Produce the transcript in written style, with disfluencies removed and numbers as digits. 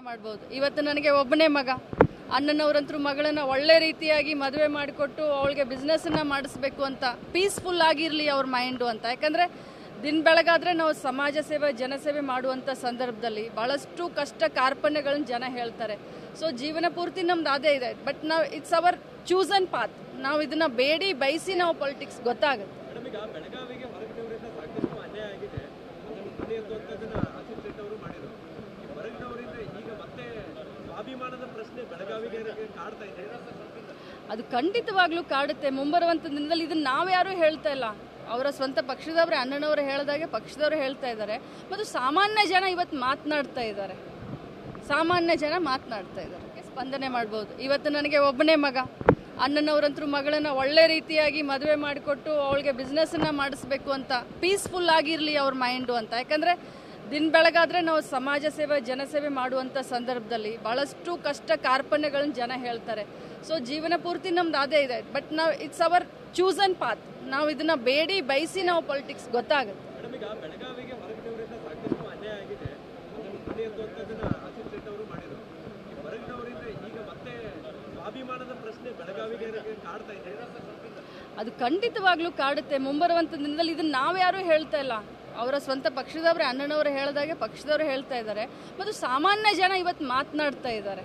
ಮಾಡ್ಬೋದು. ಇವತ್ತು ನನಗೆ ಒಬ್ಬನೇ ಮಗ, ಅಣ್ಣನವರಂತರೂ ಮಗಳನ್ನ ಒಳ್ಳೆ ರೀತಿಯಾಗಿ ಮದುವೆ ಮಾಡಿಕೊಟ್ಟು ಅವಳಿಗೆ ಬಿಸ್ನೆಸ್ಸನ್ನು ಮಾಡಿಸ್ಬೇಕು ಅಂತ, ಪೀಸ್ಫುಲ್ ಆಗಿರಲಿ ಅವ್ರ ಮೈಂಡು ಅಂತ. ಯಾಕಂದರೆ ದಿನ ಬೆಳಗಾದರೆ ನಾವು ಸಮಾಜ ಸೇವೆ ಜನಸೇವೆ ಮಾಡುವಂಥ ಸಂದರ್ಭದಲ್ಲಿ ಭಾಳಷ್ಟು ಕಷ್ಟ ಕಾರ್ಪಣ್ಯಗಳನ್ನು ಜನ ಹೇಳ್ತಾರೆ. ಸೊ ಜೀವನ ಪೂರ್ತಿ ನಮ್ದು ಅದೇ ಇದೆ. ಬಟ್ ನಾವು ಇಟ್ಸ್ ಅವರ್ ಚೂಸನ್ ಪಾತ್. ನಾವು ಇದನ್ನು ಬೇಡಿ ಬಯಸಿ ನಾವು ಪೊಲಿಟಿಕ್ಸ್ ಗೊತ್ತಾಗುತ್ತೆ. ಅದು ಖಂಡಿತವಾಗ್ಲೂ ಕಾಡುತ್ತೆ. ಮುಂಬರುವಂಥ ದಿನದಲ್ಲಿ ಇದನ್ನು ನಾವು ಯಾರೂ ಹೇಳ್ತಾ ಇಲ್ಲ, ಅವರ ಸ್ವಂತ ಪಕ್ಷದವರೇ, ಅಣ್ಣನವರು ಹೇಳಿದಾಗೆ ಪಕ್ಷದವರು ಹೇಳ್ತಾ ಇದ್ದಾರೆ. ಮತ್ತು ಸಾಮಾನ್ಯ ಜನ ಇವತ್ತು ಮಾತನಾಡ್ತಾ ಇದ್ದಾರೆ, ಸ್ಪಂದನೆ ಮಾಡ್ಬೋದು. ಇವತ್ತು ನನಗೆ ಒಬ್ಬನೇ ಮಗ, ಅಣ್ಣನವರಂತರೂ ಮಗಳನ್ನ ಒಳ್ಳೆ ರೀತಿಯಾಗಿ ಮದುವೆ ಮಾಡಿಕೊಟ್ಟು ಅವಳಿಗೆ ಬಿಸ್ನೆಸ್ಸನ್ನು ಮಾಡಿಸ್ಬೇಕು ಅಂತ, ಪೀಸ್ಫುಲ್ ಆಗಿರಲಿ ಅವ್ರ ಮೈಂಡು ಅಂತ. ಯಾಕಂದರೆ ದಿನ ಬೆಳಗಾದರೆ ನಾವು ಸಮಾಜ ಸೇವೆ ಜನಸೇವೆ ಮಾಡುವಂಥ ಸಂದರ್ಭದಲ್ಲಿ ಭಾಳಷ್ಟು ಕಷ್ಟ ಕಾರ್ಪಣ್ಯಗಳನ್ನು ಜನ ಹೇಳ್ತಾರೆ. ಸೊ ಜೀವನ ಪೂರ್ತಿ ನಮ್ದು ಅದೇ ಇದೆ. ಬಟ್ ನಾವು ಇಟ್ಸ್ ಅವರ್ ಚೂಸನ್ ಪಾತ್. ನಾವು ಇದನ್ನು ಬೇಡಿ ಬಯಸಿ ನಾವು ಪೊಲಿಟಿಕ್ಸ್ ಗೊತ್ತಾಗುತ್ತೆ. ಅದು ಖಂಡಿತವಾಗ್ಲೂ ಕಾಡುತ್ತೆ. ಮುಂಬರುವಂಥ ದಿನದಲ್ಲಿ ಇದನ್ನು ನಾವು ಯಾರೂ ಹೇಳ್ತಾ ಇಲ್ಲ, ಅವರ ಸ್ವಂತ ಪಕ್ಷದವರೇ, ಅಣ್ಣನವರು ಹೇಳಿದಾಗೆ ಪಕ್ಷದವರು ಹೇಳ್ತಾ ಇದ್ದಾರೆ. ಮತ್ತು ಸಾಮಾನ್ಯ ಜನ ಇವತ್ತು ಮಾತನಾಡ್ತಾ ಇದ್ದಾರೆ.